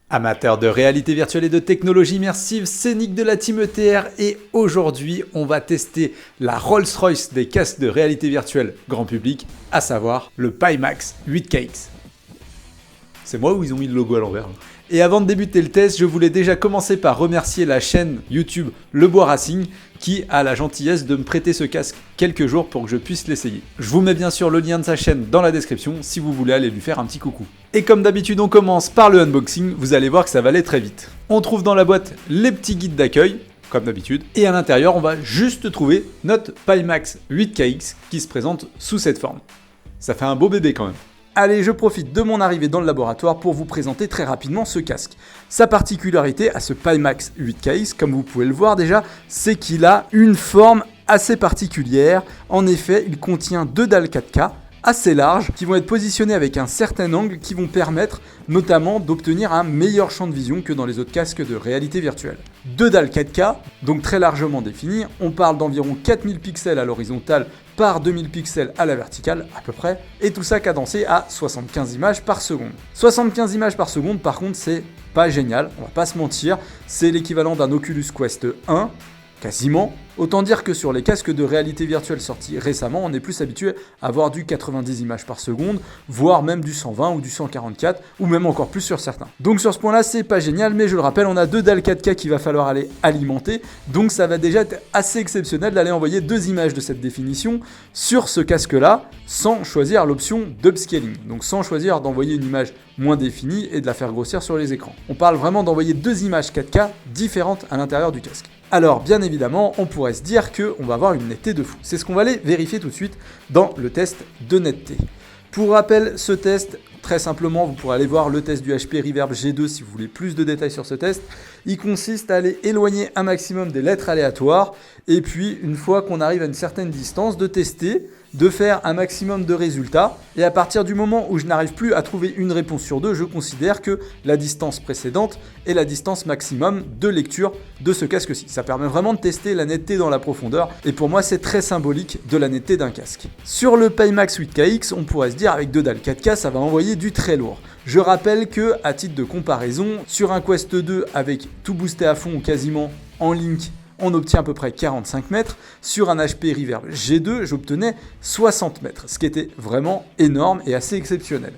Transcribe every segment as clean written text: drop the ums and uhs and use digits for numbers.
Amateurs de réalité virtuelle et de technologie immersive, c'est Nick de la Team ETR et aujourd'hui on va tester la Rolls-Royce des casques de réalité virtuelle grand public, à savoir le Pimax 8KX. C'est moi ou ils ont mis le logo à l'envers? Et avant de débuter le test, je voulais déjà commencer par remercier la chaîne YouTube Le Bois Racing qui a la gentillesse de me prêter ce casque quelques jours pour que je puisse l'essayer. Je vous mets bien sûr le lien de sa chaîne dans la description si vous voulez aller lui faire un petit coucou. Et comme d'habitude on commence par le unboxing, vous allez voir que ça va aller très vite. On trouve dans la boîte les petits guides d'accueil, comme d'habitude, et à l'intérieur on va juste trouver notre Pimax 8KX qui se présente sous cette forme. Ça fait un beau bébé quand même. Allez, je profite de mon arrivée dans le laboratoire pour vous présenter très rapidement ce casque. Sa particularité à ce Pimax 8KX, comme vous pouvez le voir déjà, c'est qu'il a une forme assez particulière. En effet, il contient deux dalles 4K assez larges qui vont être positionnées avec un certain angle qui vont permettre notamment d'obtenir un meilleur champ de vision que dans les autres casques de réalité virtuelle. Deux dalles 4K, donc très largement définies, on parle d'environ 4000 pixels à l'horizontale par 2000 pixels à la verticale à peu près, et tout ça cadencé à 75 images par seconde. 75 images par seconde par contre c'est pas génial, on va pas se mentir, c'est l'équivalent d'un Oculus Quest 1, quasiment. Autant dire que sur les casques de réalité virtuelle sortis récemment, on est plus habitué à avoir du 90 images par seconde, voire même du 120 ou du 144, ou même encore plus sur certains. Donc sur ce point-là, c'est pas génial, mais je le rappelle, on a deux dalles 4K qu'il va falloir aller alimenter, donc ça va déjà être assez exceptionnel d'aller envoyer deux images de cette définition sur ce casque-là, sans choisir l'option d'upscaling, donc sans choisir d'envoyer une image moins définie et de la faire grossir sur les écrans. On parle vraiment d'envoyer deux images 4K différentes à l'intérieur du casque. Alors bien évidemment, on pourrait se dire qu'on va avoir une netteté de fou. C'est ce qu'on va aller vérifier tout de suite dans le test de netteté. Pour rappel, ce test, très simplement, vous pourrez aller voir le test du HP Reverb G2 si vous voulez plus de détails sur ce test. Il consiste à aller éloigner un maximum des lettres aléatoires et puis une fois qu'on arrive à une certaine distance, de tester, de faire un maximum de résultats et à partir du moment où je n'arrive plus à trouver une réponse sur deux, je considère que la distance précédente est la distance maximum de lecture de ce casque-ci. Ça permet vraiment de tester la netteté dans la profondeur et pour moi c'est très symbolique de la netteté d'un casque. Sur le Pimax 8KX, on pourrait se dire avec deux dalles 4K ça va envoyer du très lourd. Je rappelle que, à titre de comparaison, sur un Quest 2 avec tout boosté à fond ou quasiment en link, on obtient à peu près 45 mètres. Sur un HP Reverb G2, j'obtenais 60 mètres, ce qui était vraiment énorme et assez exceptionnel.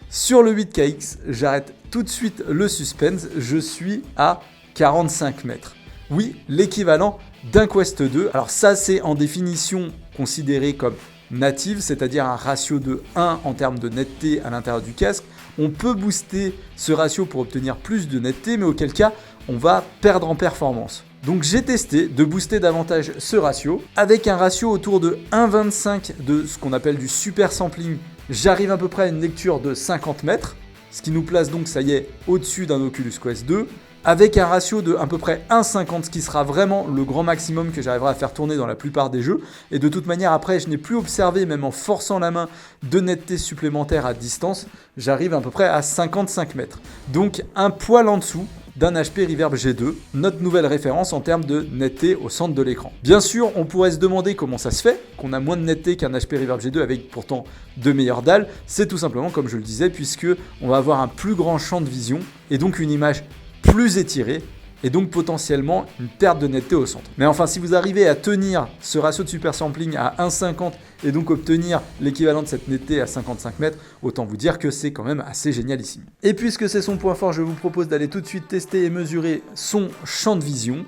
Sur le 8KX, j'arrête tout de suite le suspense, je suis à 45 mètres. Oui, l'équivalent d'un Quest 2. Alors ça, c'est en définition considéré comme native, c'est-à-dire un ratio de 1 en termes de netteté à l'intérieur du casque. On peut booster ce ratio pour obtenir plus de netteté, mais auquel cas, on va perdre en performance. Donc j'ai testé de booster davantage ce ratio. Avec un ratio autour de 1,25 de ce qu'on appelle du super sampling, j'arrive à peu près à une lecture de 50 mètres, ce qui nous place donc, ça y est, au-dessus d'un Oculus Quest 2. Avec un ratio de à peu près 1,50, ce qui sera vraiment le grand maximum que j'arriverai à faire tourner dans la plupart des jeux. Et de toute manière, après, je n'ai plus observé, même en forçant la main, de netteté supplémentaire à distance. J'arrive à peu près à 55 mètres. Donc un poil en dessous d'un HP Reverb G2, notre nouvelle référence en termes de netteté au centre de l'écran. Bien sûr, on pourrait se demander comment ça se fait, qu'on a moins de netteté qu'un HP Reverb G2 avec pourtant de meilleures dalles. C'est tout simplement, comme je le disais, puisque on va avoir un plus grand champ de vision et donc une image plus étirée et donc potentiellement une perte de netteté au centre. Mais enfin, si vous arrivez à tenir ce ratio de super sampling à 1,50 et donc obtenir l'équivalent de cette netteté à 55 mètres, autant vous dire que c'est quand même assez génialissime. Et puisque c'est son point fort, je vous propose d'aller tout de suite tester et mesurer son champ de vision.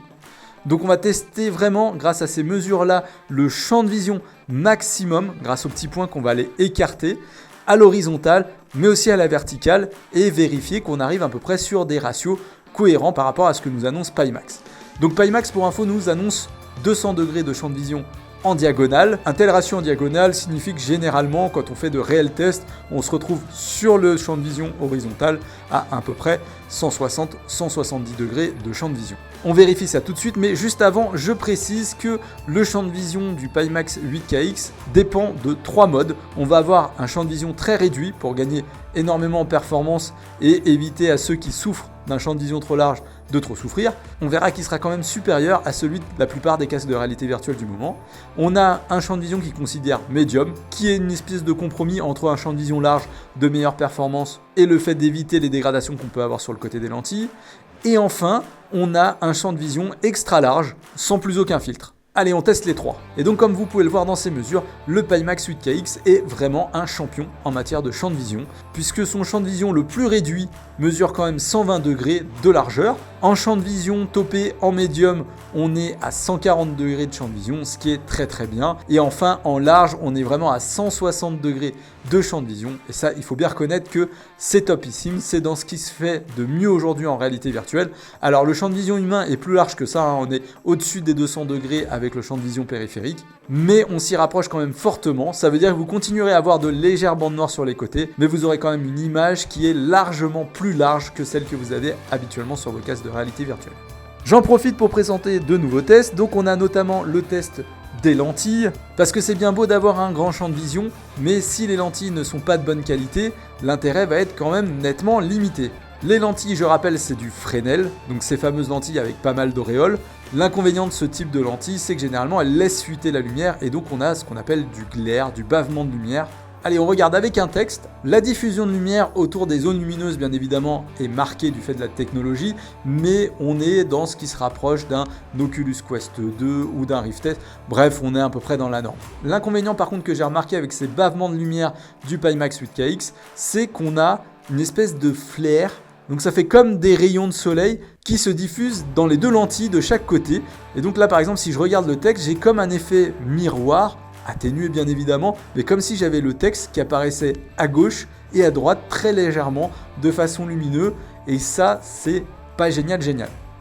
Donc on va tester vraiment, grâce à ces mesures-là, le champ de vision maximum, grâce aux petits points qu'on va aller écarter, à l'horizontale, mais aussi à la verticale, et vérifier qu'on arrive à peu près sur des ratios cohérent par rapport à ce que nous annonce Pimax. Donc Pimax, pour info, nous annonce 200 degrés de champ de vision en diagonale. Un tel ratio en diagonale signifie que généralement, quand on fait de réels tests, on se retrouve sur le champ de vision horizontal à peu près 160-170 degrés de champ de vision. On vérifie ça tout de suite, mais juste avant, je précise que le champ de vision du Pimax 8KX dépend de 3 modes. On va avoir un champ de vision très réduit pour gagner énormément en performance et éviter à ceux qui souffrent d'un champ de vision trop large de trop souffrir, on verra qu'il sera quand même supérieur à celui de la plupart des casques de réalité virtuelle du moment. On a un champ de vision qui considère médium, qui est une espèce de compromis entre un champ de vision large de meilleure performance et le fait d'éviter les dégradations qu'on peut avoir sur le côté des lentilles. Et enfin, on a un champ de vision extra large, sans plus aucun filtre. Allez, on teste les trois. Et donc comme vous pouvez le voir dans ces mesures, le Pimax 8KX est vraiment un champion en matière de champ de vision, puisque son champ de vision le plus réduit mesure quand même 120 degrés de largeur. En champ de vision topé en médium, on est à 140 degrés de champ de vision, ce qui est très très bien. Et enfin, en large, on est vraiment à 160 degrés de champ de vision. Et ça, il faut bien reconnaître que c'est topissime, c'est dans ce qui se fait de mieux aujourd'hui en réalité virtuelle. Alors le champ de vision humain est plus large que ça, hein. On est au-dessus des 200 degrés avec le champ de vision périphérique. Mais on s'y rapproche quand même fortement. Ça veut dire que vous continuerez à avoir de légères bandes noires sur les côtés, mais vous aurez quand même une image qui est largement plus large que celle que vous avez habituellement sur vos casques de réalité virtuelle. J'en profite pour présenter de nouveaux tests. Donc on a notamment le test des lentilles, parce que c'est bien beau d'avoir un grand champ de vision, mais si les lentilles ne sont pas de bonne qualité, l'intérêt va être quand même nettement limité. Les lentilles, je rappelle, c'est du Fresnel, donc ces fameuses lentilles avec pas mal d'auréoles. L'inconvénient de ce type de lentilles, c'est que généralement elles laissent fuiter la lumière et donc on a ce qu'on appelle du glaire, du bavement de lumière. Allez, on regarde avec un texte. La diffusion de lumière autour des zones lumineuses, bien évidemment, est marquée du fait de la technologie, mais on est dans ce qui se rapproche d'un Oculus Quest 2 ou d'un Rift S. Bref, on est à peu près dans la norme. L'inconvénient par contre que j'ai remarqué avec ces bavements de lumière du Pimax 8KX, c'est qu'on a une espèce de flair. Donc ça fait comme des rayons de soleil qui se diffusent dans les deux lentilles de chaque côté. Et donc là par exemple si je regarde le texte, j'ai comme un effet miroir, atténué bien évidemment, mais comme si j'avais le texte qui apparaissait à gauche et à droite très légèrement de façon lumineuse. Et ça c'est pas génial.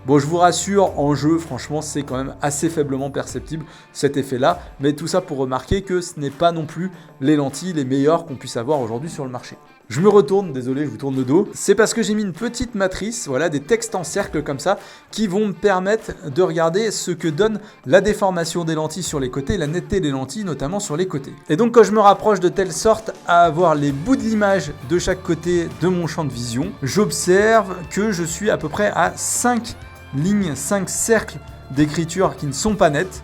Bon, je vous rassure, en jeu, franchement, c'est quand même assez faiblement perceptible cet effet-là. Mais tout ça pour remarquer que ce n'est pas non plus les lentilles les meilleures qu'on puisse avoir aujourd'hui sur le marché. Je me retourne, désolé, je vous tourne le dos. C'est parce que j'ai mis une petite matrice, voilà, des textes en cercle comme ça, qui vont me permettre de regarder ce que donne la déformation des lentilles sur les côtés, la netteté des lentilles, notamment sur les côtés. Et donc, quand je me rapproche de telle sorte à avoir les bouts de l'image de chaque côté de mon champ de vision, j'observe que je suis à peu près à 5 lignes, 5 cercles d'écriture qui ne sont pas nettes.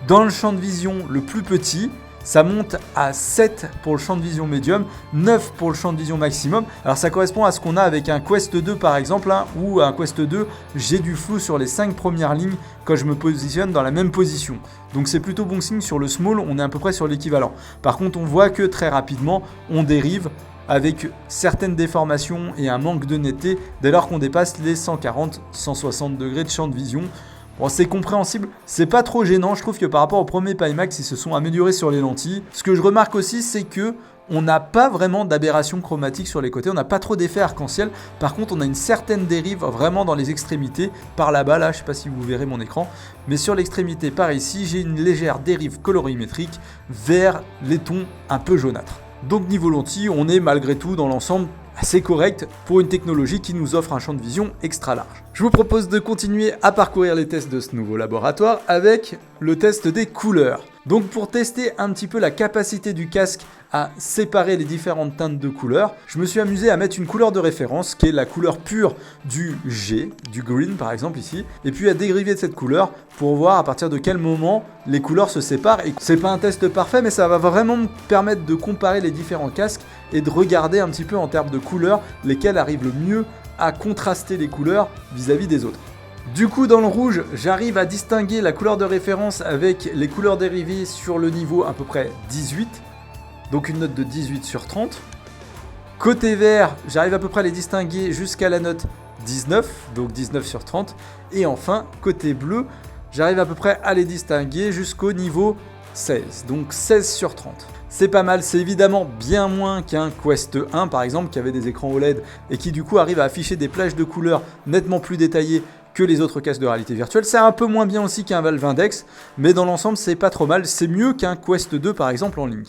Dans le champ de vision le plus petit, ça monte à 7 pour le champ de vision médium, 9 pour le champ de vision maximum. Alors ça correspond à ce qu'on a avec un Quest 2 par exemple, hein, où un Quest 2, j'ai du flou sur les 5 premières lignes quand je me positionne dans la même position. Donc c'est plutôt bon signe. Sur le small, on est à peu près sur l'équivalent. Par contre, on voit que très rapidement, on dérive avec certaines déformations et un manque de netteté dès lors qu'on dépasse les 140-160 degrés de champ de vision. Bon, c'est compréhensible, c'est pas trop gênant. Je trouve que par rapport au premier Pimax, ils se sont améliorés sur les lentilles. Ce que je remarque aussi, c'est que on n'a pas vraiment d'aberration chromatique sur les côtés, on n'a pas trop d'effet arc-en-ciel. Par contre, on a une certaine dérive vraiment dans les extrémités, par là-bas, là, je sais pas si vous verrez mon écran, mais sur l'extrémité par ici, j'ai une légère dérive colorimétrique vers les tons un peu jaunâtres. Donc niveau lentilles, on est malgré tout dans l'ensemble assez correct pour une technologie qui nous offre un champ de vision extra large. Je vous propose de continuer à parcourir les tests de ce nouveau laboratoire avec le test des couleurs. Donc pour tester un petit peu la capacité du casque à séparer les différentes teintes de couleurs, je me suis amusé à mettre une couleur de référence qui est la couleur pure du G, du green par exemple ici, et puis à dériver de cette couleur pour voir à partir de quel moment les couleurs se séparent. Et c'est pas un test parfait, mais ça va vraiment me permettre de comparer les différents casques et de regarder un petit peu en termes de couleurs lesquels arrivent le mieux à contraster les couleurs vis-à-vis des autres. Du coup, dans le rouge, j'arrive à distinguer la couleur de référence avec les couleurs dérivées sur le niveau à peu près 18, donc une note de 18 sur 30. Côté vert, j'arrive à peu près à les distinguer jusqu'à la note 19, donc 19 sur 30. Et enfin, côté bleu, j'arrive à peu près à les distinguer jusqu'au niveau 16, donc 16 sur 30. C'est pas mal, c'est évidemment bien moins qu'un Quest 1 par exemple, qui avait des écrans OLED et qui du coup arrive à afficher des plages de couleurs nettement plus détaillées que les autres casques de réalité virtuelle. C'est un peu moins bien aussi qu'un Valve Index, mais dans l'ensemble c'est pas trop mal, c'est mieux qu'un Quest 2 par exemple en ligne.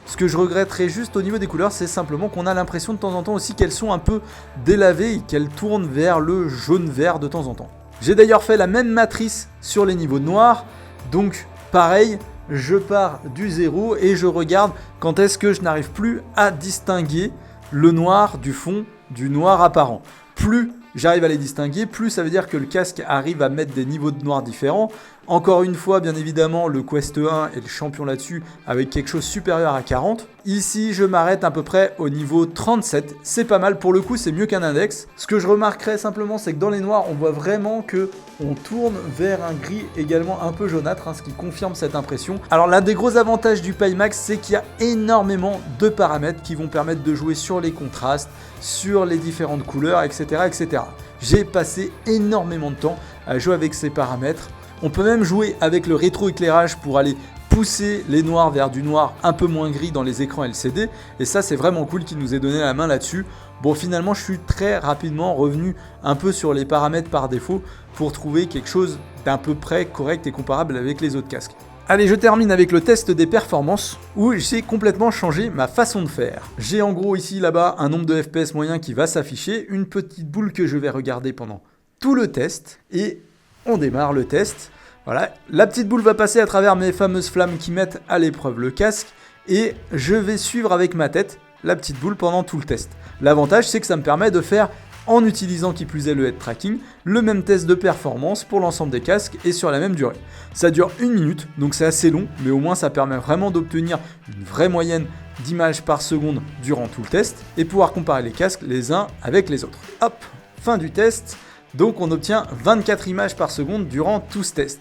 Ce que je regretterais juste au niveau des couleurs, c'est simplement qu'on a l'impression de temps en temps aussi qu'elles sont un peu délavées et qu'elles tournent vers le jaune-vert de temps en temps. J'ai d'ailleurs fait la même matrice sur les niveaux de noir, donc pareil, je pars du zéro et je regarde quand est-ce que je n'arrive plus à distinguer le noir du fond du noir apparent. Plus j'arrive à les distinguer, plus ça veut dire que le casque arrive à mettre des niveaux de noir différents. Encore une fois, bien évidemment, le Quest 1 est le champion là-dessus avec quelque chose supérieur à 40. Ici, je m'arrête à peu près au niveau 37. C'est pas mal, pour le coup, c'est mieux qu'un index. Ce que je remarquerais simplement, c'est que dans les noirs, on voit vraiment que on tourne vers un gris également un peu jaunâtre, ce qui confirme cette impression. Alors l'un des gros avantages du Pimax, c'est qu'il y a énormément de paramètres qui vont permettre de jouer sur les contrastes, sur les différentes couleurs, etc. etc. J'ai passé énormément de temps à jouer avec ces paramètres. On peut même jouer avec le rétroéclairage pour aller pousser les noirs vers du noir un peu moins gris dans les écrans LCD. Et ça, c'est vraiment cool qu'il nous ait donné la main là-dessus. Bon, finalement, je suis très rapidement revenu un peu sur les paramètres par défaut pour trouver quelque chose d'à peu près correct et comparable avec les autres casques. Allez, je termine avec le test des performances où j'ai complètement changé ma façon de faire. J'ai en gros ici, là-bas, un nombre de FPS moyen qui va s'afficher, une petite boule que je vais regarder pendant tout le test et on démarre le test. Voilà, la petite boule va passer à travers mes fameuses flammes qui mettent à l'épreuve le casque et je vais suivre avec ma tête la petite boule pendant tout le test. L'avantage, c'est que ça me permet de faire, en utilisant qui plus est le head tracking, le même test de performance pour l'ensemble des casques et sur la même durée. Ça dure 1 minute, donc c'est assez long, mais au moins ça permet vraiment d'obtenir une vraie moyenne d'images par seconde durant tout le test et pouvoir comparer les casques les uns avec les autres. Hop, fin du test. Donc on obtient 24 images par seconde durant tout ce test.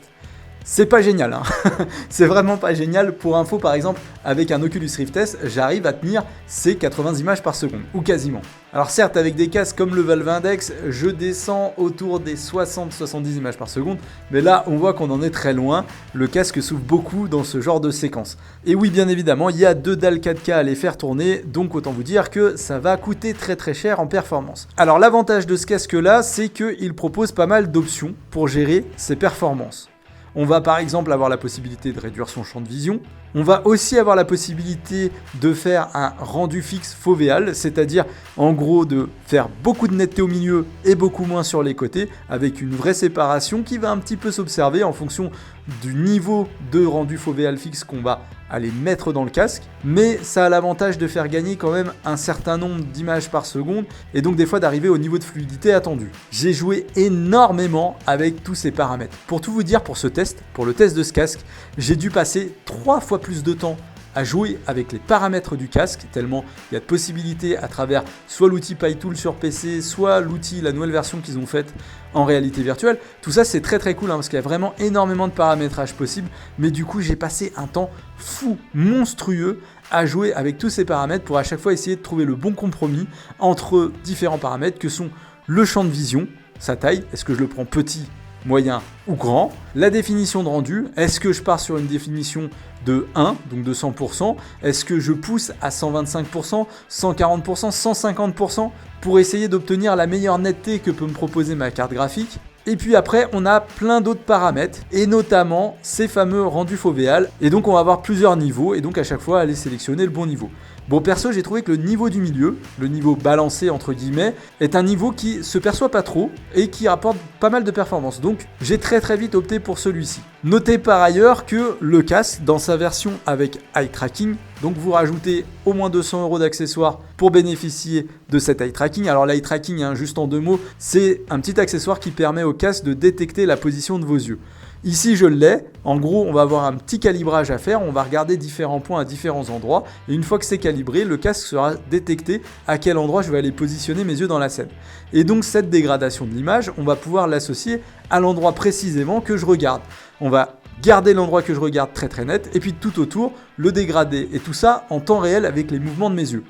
C'est pas génial, hein. C'est vraiment pas génial. Pour info, par exemple, avec un Oculus Rift S, j'arrive à tenir ces 80 images par seconde, ou quasiment. Alors certes, avec des casques comme le Valve Index, je descends autour des 60-70 images par seconde, mais là, on voit qu'on en est très loin. Le casque souffre beaucoup dans ce genre de séquence. Et oui, bien évidemment, il y a 2 dalles 4K à les faire tourner, donc autant vous dire que ça va coûter très très cher en performance. Alors l'avantage de ce casque-là, c'est qu'il propose pas mal d'options pour gérer ses performances. On va par exemple avoir la possibilité de réduire son champ de vision. On va aussi avoir la possibilité de faire un rendu fixe fovéal, c'est-à-dire en gros de faire beaucoup de netteté au milieu et beaucoup moins sur les côtés, avec une vraie séparation qui va un petit peu s'observer en fonction du niveau de rendu fovéal fixe qu'on va aller mettre dans le casque, mais ça a l'avantage de faire gagner quand même un certain nombre d'images par seconde et donc des fois d'arriver au niveau de fluidité attendu. J'ai joué énormément avec tous ces paramètres. Pour tout vous dire, pour ce test, pour le test de ce casque, j'ai dû passer 3 fois plus de temps à jouer avec les paramètres du casque, tellement il y a de possibilités à travers soit l'outil PyTool sur PC, soit l'outil, la nouvelle version qu'ils ont faite en réalité virtuelle. Tout ça c'est très très cool parce qu'il y a vraiment énormément de paramétrage possible, mais du coup j'ai passé un temps fou, monstrueux à jouer avec tous ces paramètres pour à chaque fois essayer de trouver le bon compromis entre différents paramètres que sont le champ de vision, sa taille, est-ce que je le prends petit, moyen ou grand, la définition de rendu, est-ce que je pars sur une définition de 1, donc de 100%, est-ce que je pousse à 125%, 140%, 150% pour essayer d'obtenir la meilleure netteté que peut me proposer ma carte graphique. Et puis après, on a plein d'autres paramètres, et notamment ces fameux rendus fovéal, et donc on va avoir plusieurs niveaux, et donc à chaque fois aller sélectionner le bon niveau. Bon, perso, j'ai trouvé que le niveau du milieu, le niveau balancé entre guillemets, est un niveau qui se perçoit pas trop et qui rapporte pas mal de performance. Donc, j'ai très très vite opté pour celui-ci. Notez par ailleurs que le casque, dans sa version avec eye tracking, donc vous rajoutez au moins 200 € d'accessoires pour bénéficier de cet eye tracking. Alors l'eye tracking, juste en 2 mots, c'est un petit accessoire qui permet au casque de détecter la position de vos yeux. Ici, je l'ai. En gros, on va avoir un petit calibrage à faire. On va regarder différents points à différents endroits. Et une fois que c'est calibré, le casque sera détecté à quel endroit je vais aller positionner mes yeux dans la scène. Et donc, cette dégradation de l'image, on va pouvoir l'associer à l'endroit précisément que je regarde. On va garder l'endroit que je regarde très très net. Et puis tout autour, le dégrader. Et tout ça en temps réel avec les mouvements de mes yeux.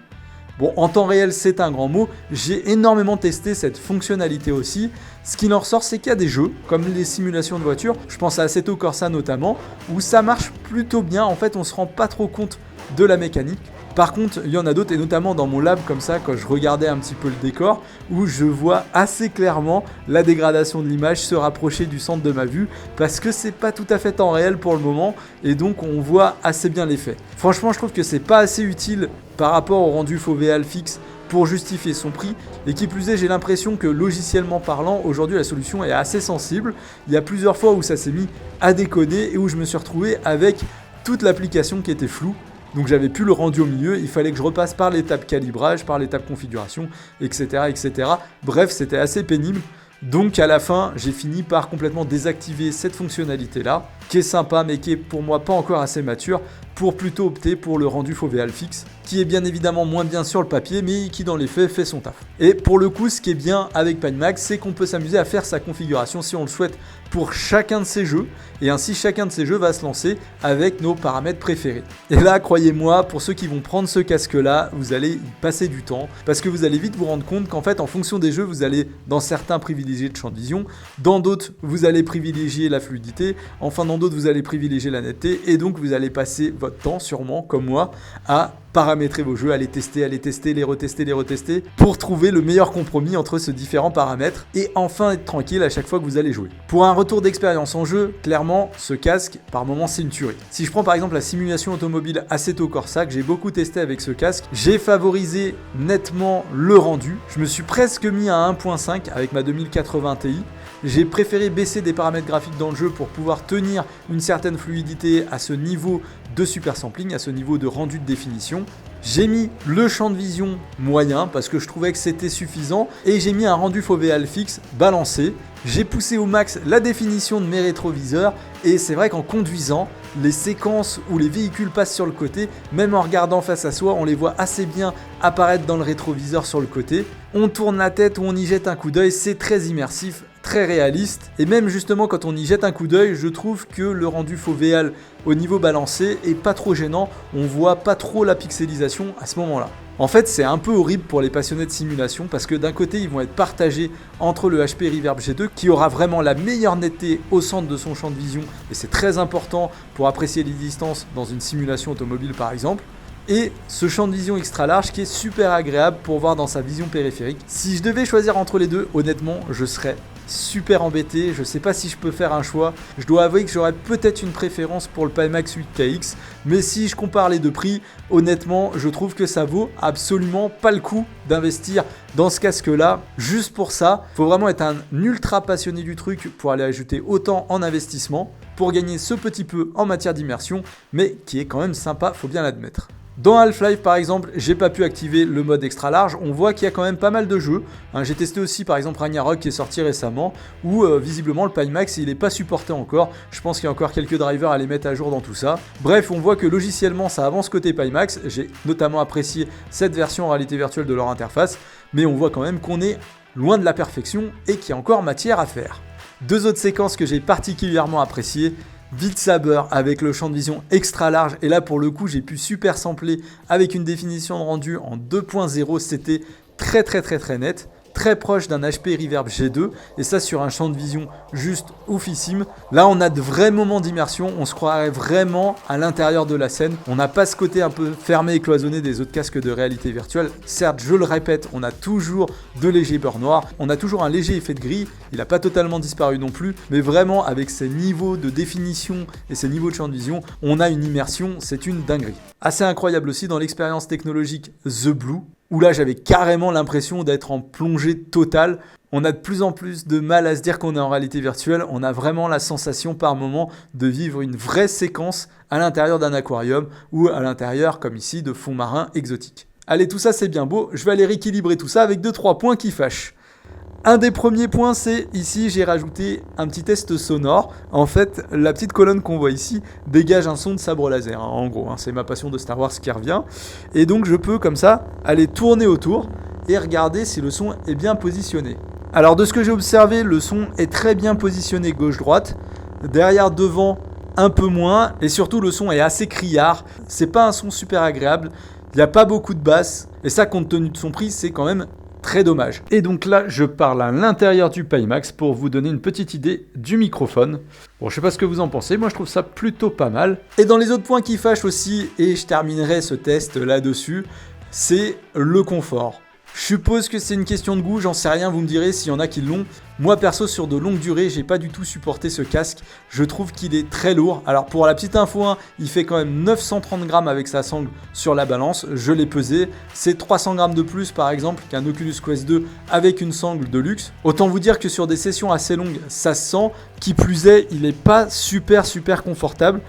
Bon, en temps réel, c'est un grand mot. J'ai énormément testé cette fonctionnalité aussi. Ce qu'il en ressort, c'est qu'il y a des jeux, comme les simulations de voiture, je pense à Assetto Corsa notamment, où ça marche plutôt bien. En fait, on se rend pas trop compte de la mécanique. Par contre, il y en a d'autres, et notamment dans mon lab, comme ça, quand je regardais un petit peu le décor, où je vois assez clairement la dégradation de l'image se rapprocher du centre de ma vue, parce que c'est pas tout à fait en réel pour le moment, et donc on voit assez bien l'effet. Franchement, je trouve que c'est pas assez utile par rapport au rendu fovéal fixe pour justifier son prix, et qui plus est, j'ai l'impression que logiciellement parlant, aujourd'hui la solution est assez sensible. Il y a plusieurs fois où ça s'est mis à déconner, et où je me suis retrouvé avec toute l'application qui était floue. donc j'avais plus le rendu au milieu, il fallait que je repasse par l'étape calibrage, par l'étape configuration, etc. etc. Bref, c'était assez pénible. Donc à la fin, j'ai fini par complètement désactiver cette fonctionnalité-là, qui est sympa mais qui est pour moi pas encore assez mature, pour plutôt opter pour le rendu foveal fixe, qui est bien évidemment moins bien sur le papier, mais qui dans les faits fait son taf. Et pour le coup, ce qui est bien avec PineMax, c'est qu'on peut s'amuser à faire sa configuration si on le souhaite pour chacun de ces jeux, et ainsi chacun de ces jeux va se lancer avec nos paramètres préférés. Et là, croyez-moi, pour ceux qui vont prendre ce casque-là, vous allez y passer du temps, parce que vous allez vite vous rendre compte qu'en fait, en fonction des jeux, vous allez dans certains privilégier le champ de vision, dans d'autres, vous allez privilégier la fluidité, enfin dans d'autres, vous allez privilégier la netteté, et donc vous allez passer votre temps, sûrement, comme moi, à paramétrer vos jeux, à les tester, les retester, pour trouver le meilleur compromis entre ces différents paramètres, et enfin être tranquille à chaque fois que vous allez jouer. Pour un retour d'expérience en jeu, clairement, ce casque, par moment, c'est une tuerie. Si je prends par exemple la simulation automobile Assetto Corsa, que j'ai beaucoup testé avec ce casque, j'ai favorisé nettement le rendu. Je me suis presque mis à 1.5 avec ma 2080 Ti. J'ai préféré baisser des paramètres graphiques dans le jeu pour pouvoir tenir une certaine fluidité à ce niveau de super sampling, à ce niveau de rendu de définition. J'ai mis le champ de vision moyen parce que je trouvais que c'était suffisant et j'ai mis un rendu foveal fixe balancé. J'ai poussé au max la définition de mes rétroviseurs et c'est vrai qu'en conduisant, les séquences où les véhicules passent sur le côté, même en regardant face à soi, on les voit assez bien apparaître dans le rétroviseur sur le côté. On tourne la tête ou on y jette un coup d'œil, c'est très immersif, très réaliste. Et même justement quand on y jette un coup d'œil, je trouve que le rendu foveal au niveau balancé est pas trop gênant. On voit pas trop la pixelisation à ce moment-là. En fait, c'est un peu horrible pour les passionnés de simulation parce que d'un côté, ils vont être partagés entre le HP Reverb G2 qui aura vraiment la meilleure netteté au centre de son champ de vision et c'est très important pour apprécier les distances dans une simulation automobile par exemple. Et ce champ de vision extra large qui est super agréable pour voir dans sa vision périphérique. Si je devais choisir entre les deux, honnêtement, je serais super embêté, je sais pas si je peux faire un choix. Je dois avouer que j'aurais peut-être une préférence pour le Pimax 8KX, mais si je compare les deux prix, honnêtement, je trouve que ça vaut absolument pas le coup d'investir dans ce casque-là. Juste pour ça, faut vraiment être un ultra passionné du truc pour aller ajouter autant en investissement, pour gagner ce petit peu en matière d'immersion, mais qui est quand même sympa, faut bien l'admettre. Dans Half-Life par exemple, j'ai pas pu activer le mode extra large, on voit qu'il y a quand même pas mal de jeux. J'ai testé aussi par exemple Ragnarok qui est sorti récemment, où visiblement le Pimax il est pas supporté encore, je pense qu'il y a encore quelques drivers à les mettre à jour dans tout ça. Bref, on voit que logiciellement ça avance côté Pimax, j'ai notamment apprécié cette version en réalité virtuelle de leur interface, mais on voit quand même qu'on est loin de la perfection et qu'il y a encore matière à faire. Deux autres séquences que j'ai particulièrement appréciées, Beat Saber avec le champ de vision extra large et là pour le coup j'ai pu super sampler avec une définition de rendu en 2.0, c'était très net, très proche d'un HP Reverb G2 et ça sur un champ de vision juste oufissime. Là on a de vrais moments d'immersion, on se croirait vraiment à l'intérieur de la scène, on n'a pas ce côté un peu fermé et cloisonné des autres casques de réalité virtuelle. Certes, je le répète, on a toujours de légers beurre noir, on a toujours un léger effet de gris, il n'a pas totalement disparu non plus, mais vraiment avec ces niveaux de définition et ces niveaux de champ de vision, on a une immersion, c'est une dinguerie. Assez incroyable aussi dans l'expérience technologique The Blue, où là j'avais carrément l'impression d'être en plongée totale. On a de plus en plus de mal à se dire qu'on est en réalité virtuelle, on a vraiment la sensation par moment de vivre une vraie séquence à l'intérieur d'un aquarium ou à l'intérieur, comme ici, de fonds marins exotiques. Allez, tout ça c'est bien beau, je vais aller rééquilibrer tout ça avec 2-3 points qui fâchent. Un des premiers points, c'est ici j'ai rajouté un petit test sonore. En fait, la petite colonne qu'on voit ici dégage un son de sabre laser, en gros. C'est ma passion de Star Wars qui revient. Et donc je peux comme ça aller tourner autour et regarder si le son est bien positionné. Alors de ce que j'ai observé, le son est très bien positionné gauche-droite. Derrière, devant, un peu moins. Et surtout, le son est assez criard. C'est pas un son super agréable. Il n'y a pas beaucoup de basse. Et ça, compte tenu de son prix, c'est quand même très dommage. Et donc là, je parle à l'intérieur du Pimax pour vous donner une petite idée du microphone. Bon, je sais pas ce que vous en pensez, moi je trouve ça plutôt pas mal. Et dans les autres points qui fâchent aussi, et je terminerai ce test là-dessus, c'est le confort. Je suppose que c'est une question de goût, j'en sais rien, vous me direz s'il y en a qui l'ont. Moi perso sur de longues durées, j'ai pas du tout supporté ce casque. Je trouve qu'il est très lourd. Alors pour la petite info, hein, il fait quand même 930 grammes avec sa sangle sur la balance. Je l'ai pesé. C'est 300 grammes de plus par exemple qu'un Oculus Quest 2 avec une sangle de luxe. Autant vous dire que sur des sessions assez longues, ça se sent. Qui plus est, il n'est pas super confortable.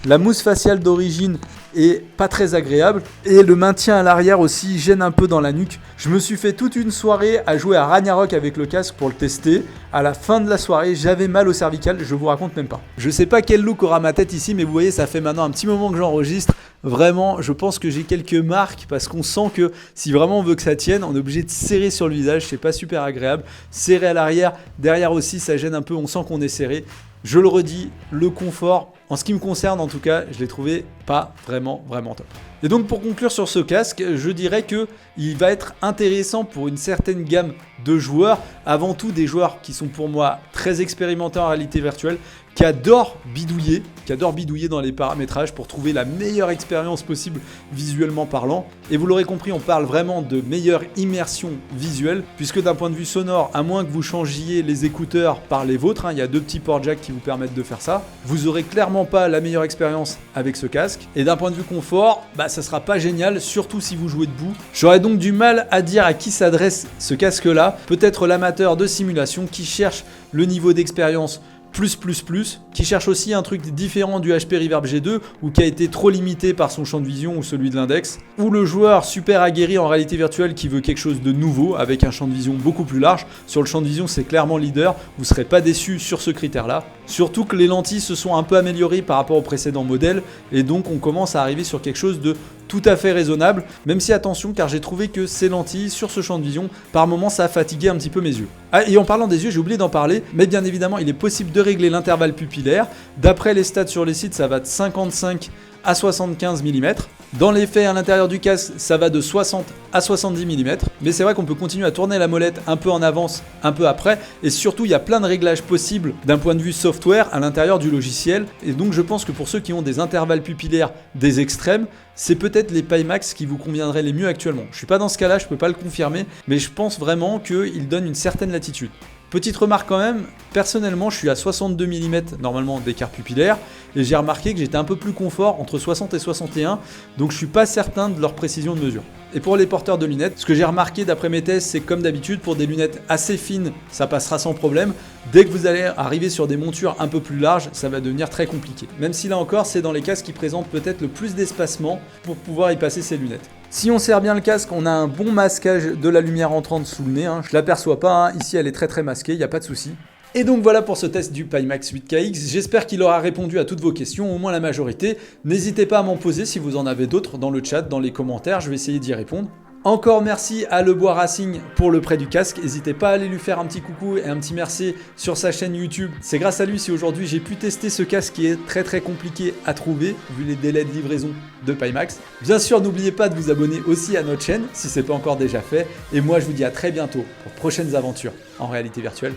La mousse faciale d'origine est pas très agréable et le maintien à l'arrière aussi gêne un peu dans la nuque. Je me suis fait toute une soirée à jouer à Ragnarok avec le casque pour le tester. À la fin de la soirée, j'avais mal au cervical, je vous raconte même pas. Je sais pas quel look aura ma tête ici, mais vous voyez, ça fait maintenant un petit moment que j'enregistre. Vraiment, je pense que j'ai quelques marques parce qu'on sent que si vraiment on veut que ça tienne, on est obligé de serrer sur le visage, c'est pas super agréable. Serrer à l'arrière, derrière aussi, ça gêne un peu, on sent qu'on est serré. Je le redis, le confort, en ce qui me concerne en tout cas, je l'ai trouvé pas vraiment top. Et donc pour conclure sur ce casque, je dirais que il va être intéressant pour une certaine gamme de joueurs, avant tout des joueurs qui sont pour moi très expérimentés en réalité virtuelle, qui adorent bidouiller dans les paramétrages pour trouver la meilleure expérience possible visuellement parlant. Et vous l'aurez compris, on parle vraiment de meilleure immersion visuelle, puisque d'un point de vue sonore, à moins que vous changiez les écouteurs par les vôtres, il y a 2 petits ports jack qui vous permettent de faire ça, vous aurez clairement pas la meilleure expérience avec ce casque. Et d'un point de vue confort, ça sera pas génial, surtout si vous jouez debout. J'aurais donc du mal à dire à qui s'adresse ce casque-là, peut-être l'amateur de simulation qui cherche le niveau d'expérience plus, qui cherche aussi un truc différent du HP Reverb G2 ou qui a été trop limité par son champ de vision ou celui de l'index, ou le joueur super aguerri en réalité virtuelle qui veut quelque chose de nouveau avec un champ de vision beaucoup plus large. Sur le champ de vision, c'est clairement leader, vous ne serez pas déçu sur ce critère-là. Surtout que les lentilles se sont un peu améliorées par rapport au précédent modèle et donc on commence à arriver sur quelque chose de tout à fait raisonnable, même si attention car j'ai trouvé que ces lentilles sur ce champ de vision, par moments ça a fatigué un petit peu mes yeux. Ah, et en parlant des yeux, j'ai oublié d'en parler, mais bien évidemment il est possible de régler l'intervalle pupillaire. D'après les stats sur les sites, ça va de 55 à 75 mm. Dans les faits, à l'intérieur du casque, ça va de 60 à 70 mm. Mais c'est vrai qu'on peut continuer à tourner la molette un peu en avance, un peu après. Et surtout, il y a plein de réglages possibles d'un point de vue software à l'intérieur du logiciel. Et donc, je pense que pour ceux qui ont des intervalles pupillaires des extrêmes, c'est peut-être les Pimax qui vous conviendraient les mieux actuellement. Je suis pas dans ce cas-là, je peux pas le confirmer, mais je pense vraiment qu'ils donnent une certaine latitude. Petite remarque quand même, personnellement je suis à 62 mm normalement d'écart pupillaire et j'ai remarqué que j'étais un peu plus confort entre 60 et 61, donc je suis pas certain de leur précision de mesure. Et pour les porteurs de lunettes, ce que j'ai remarqué d'après mes tests, c'est comme d'habitude, pour des lunettes assez fines, ça passera sans problème. Dès que vous allez arriver sur des montures un peu plus larges, ça va devenir très compliqué. Même si là encore, c'est dans les casques qui présentent peut-être le plus d'espacement pour pouvoir y passer ces lunettes. Si on serre bien le casque, on a un bon masquage de la lumière entrante sous le nez. Je l'aperçois pas, ici elle est très masquée, il n'y a pas de souci. Et donc voilà pour ce test du Pimax 8KX, j'espère qu'il aura répondu à toutes vos questions, au moins la majorité. N'hésitez pas à m'en poser si vous en avez d'autres dans le chat, dans les commentaires, je vais essayer d'y répondre. Encore merci à Le Bois Racing pour le prêt du casque, n'hésitez pas à aller lui faire un petit coucou et un petit merci sur sa chaîne YouTube. C'est grâce à lui si aujourd'hui j'ai pu tester ce casque qui est très compliqué à trouver vu les délais de livraison de Pimax. Bien sûr, n'oubliez pas de vous abonner aussi à notre chaîne si ce n'est pas encore déjà fait. Et moi je vous dis à très bientôt pour prochaines aventures en réalité virtuelle.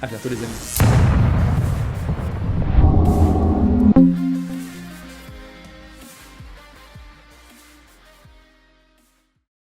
À bientôt les amis.